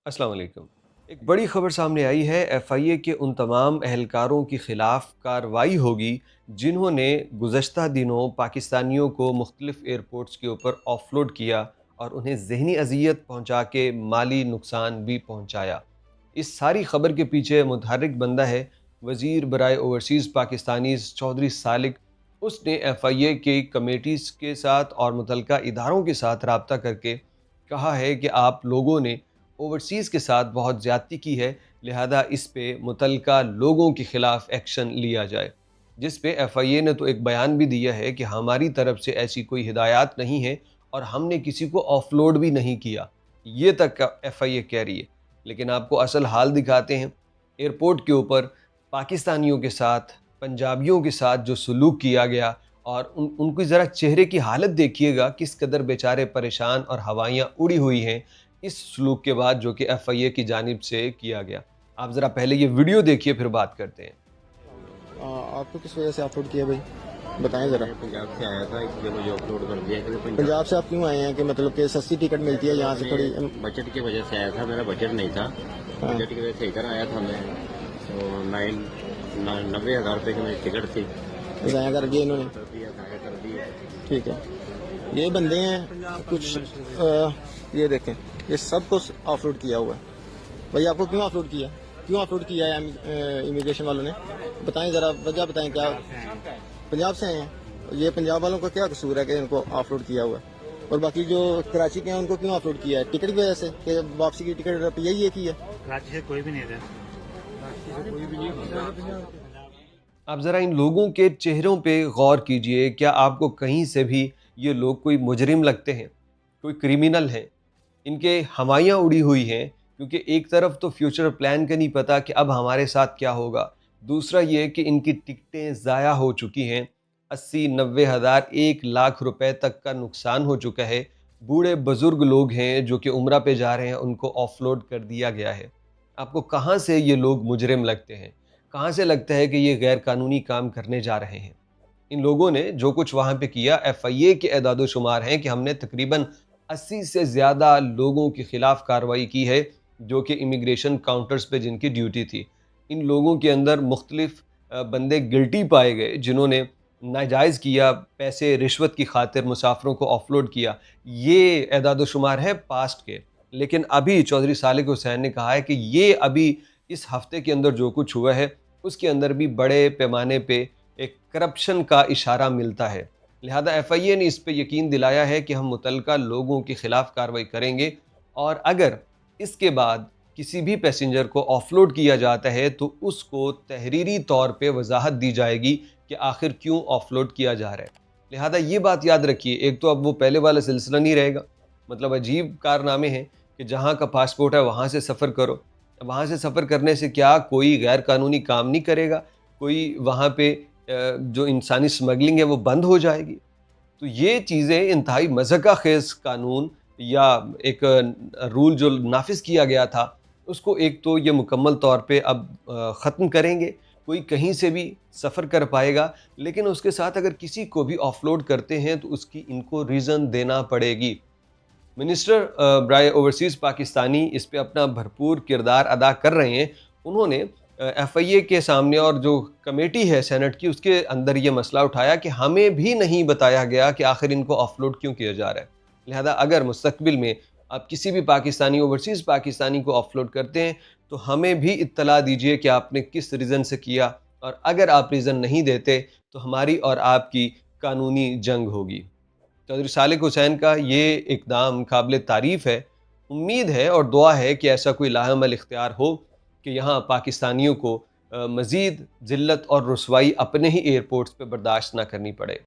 अस्सलाम वालेकुम। एक बड़ी खबर सामने आई है। एफआईए के उन तमाम अहलकारों के ख़िलाफ़ कार्रवाई होगी जिन्होंने गुज़श्ता दिनों पाकिस्तानियों को मुख्तलिफ़ एयरपोर्ट्स के ऊपर ऑफलोड किया और उन्हें ज़हनी अज़ियत पहुँचा के माली नुकसान भी पहुँचाया। इस सारी खबर के पीछे मुतहर्रिक बंदा है वज़ीर बराए ओवरसीज़ पाकिस्तानीज़ चौधरी सालिक। उसने एफआईए की कमेटीज़ के साथ और मुतल्लिका इदारों के साथ रब्ता करके कहा है कि आप लोगों ने ओवरसीज़ के साथ बहुत ज़्यादती की है, लिहाजा इस पे मुतल्लिका लोगों के ख़िलाफ़ एक्शन लिया जाए। जिस पे एफआईए ने तो एक बयान भी दिया है कि हमारी तरफ से ऐसी कोई हिदायत नहीं है और हमने किसी को ऑफलोड भी नहीं किया। ये तक एफआईए कह रही है। लेकिन आपको असल हाल दिखाते हैं। एयरपोर्ट के ऊपर पाकिस्तानियों के साथ, पंजाबियों के साथ जो सलूक किया गया और उनकी ज़रा चेहरे की हालत देखिएगा, किस कदर बेचारे परेशान और हवाइयाँ उड़ी हुई हैं इस सलूक के बाद जो कि एफआईए की जानिब से किया गया। आप ज़रा पहले ये वीडियो देखिए, फिर बात करते हैं। आपको किस वजह से अपलोड किया भाई, बताएं ज़रा। पंजाब से आया था इसलिए मुझे अपलोड कर दिया कि पंजाब से आप क्यों आए हैं कि मतलब कि सस्ती टिकट मिलती है यहाँ से थोड़ी। बजट की वजह से आया था, मेरा बजट नहीं था। बजट की वजह से इधर आया था मैं। तो 90,000 रुपये की मेरी टिकट थी। ज़ाया कर दिया इन्होंने। कर दिया। ठीक है, ये बंदे हैं कुछ ये देखें, ये सब कुछ ऑफलोड किया हुआ है। भाई आपको क्यों ऑफलोड किया, क्यों ऑफलोड किया है इमिग्रेशन वालों ने? बताएं ज़रा, वजह बताएं। क्या पंजाब से आए हैं? ये पंजाब वालों का क्या कसूर है कि इनको ऑफलोड किया हुआ है? और बाकी जो कराची के हैं उनको क्यों ऑफलोड किया है? टिकट की वजह से कि वापसी की टिकट यही एक ही है? कराची से कोई भी नहीं था। आप ज़रा इन लोगों के चेहरों पे गौर कीजिए। क्या आपको कहीं से भी ये लोग कोई मुजरिम लगते हैं, कोई क्रिमिनल हैं? इनके हवाइयाँ उड़ी हुई हैं, क्योंकि एक तरफ तो फ्यूचर प्लान का नहीं पता कि अब हमारे साथ क्या होगा। दूसरा ये कि इनकी टिकटें ज़ाया हो चुकी हैं। 80-90 हज़ार 1 लाख रुपए तक का नुकसान हो चुका है। बूढ़े बुज़ुर्ग लोग हैं जो कि उम्रा पे जा रहे हैं, उनको ऑफलोड कर दिया गया है। आपको कहाँ से ये लोग मुजरिम लगते हैं? कहाँ से लगता है कि ये गैर कानूनी काम करने जा रहे हैं? इन लोगों ने जो कुछ वहाँ पे किया, एफआईए के एदाद-ओ-शुमार हैं कि हमने तकरीबन 80 से ज़्यादा लोगों के ख़िलाफ़ कार्रवाई की है, जो कि इमिग्रेशन काउंटर्स पे जिनकी ड्यूटी थी। इन लोगों के अंदर मुख्तलिफ़ बंदे गिल्टी पाए गए जिन्होंने नाजायज़ किया, पैसे रिश्वत की खातिर मुसाफ़िरों को ऑफलोड किया। ये एदाद-ओ-शुमार है पास्ट के। लेकिन अभी चौधरी सालिक हुसैन ने कहा है कि ये अभी इस हफ़्ते के अंदर जो कुछ हुआ है, उसके अंदर भी बड़े पैमाने पे एक करप्शन का इशारा मिलता है। लिहाजा एफआईए ने इस पे यकीन दिलाया है कि हम मुतल्लिका लोगों के ख़िलाफ़ कार्रवाई करेंगे और अगर इसके बाद किसी भी पैसेंजर को ऑफलोड किया जाता है तो उसको तहरीरी तौर पे वजाहत दी जाएगी कि आखिर क्यों ऑफलोड किया जा रहा है। लिहाजा ये बात याद रखिए, एक तो अब वो पहले वाला सिलसिला नहीं रहेगा। मतलब अजीब कारनामे हैं कि जहाँ का पासपोर्ट है वहाँ से सफ़र करो। वहाँ से सफ़र करने से क्या कोई गैर कानूनी काम नहीं करेगा? कोई वहाँ पे जो इंसानी स्मगलिंग है वो बंद हो जाएगी? तो ये चीज़ें इंतहाई मज़ाक़ ख़ेज़ कानून या एक रूल जो नाफिज़ किया गया था, उसको एक तो ये मुकम्मल तौर पे अब ख़त्म करेंगे। कोई कहीं से भी सफ़र कर पाएगा, लेकिन उसके साथ अगर किसी को भी ऑफलोड करते हैं तो उसकी इनको रीज़न देना पड़ेगी। मिनिस्टर बराए ओवरसीज़ पाकिस्तानी इस पे अपना भरपूर किरदार अदा कर रहे हैं। उन्होंने एफआईए के सामने और जो कमेटी है सेनेट की, उसके अंदर ये मसला उठाया कि हमें भी नहीं बताया गया कि आखिर इनको ऑफलोड क्यों किया जा रहा है। लिहाजा अगर मुस्तकबिल में आप किसी भी पाकिस्तानी ओवरसीज़ पाकिस्तानी को ऑफलोड करते हैं तो हमें भी इत्तला दीजिए कि आपने किस रीज़न से किया, और अगर आप रीज़न नहीं देते तो हमारी और आपकी कानूनी जंग होगी। चौधरी सालिक हुसैन का ये इक़दाम काबिल तारीफ़ है। उम्मीद है और दुआ है कि ऐसा कोई लाहेमल इख्तियार हो कि यहाँ पाकिस्तानियों को मज़ीद ज़िल्लत और रुसवाई अपने ही एयरपोर्ट्स पे बर्दाश्त ना करनी पड़े।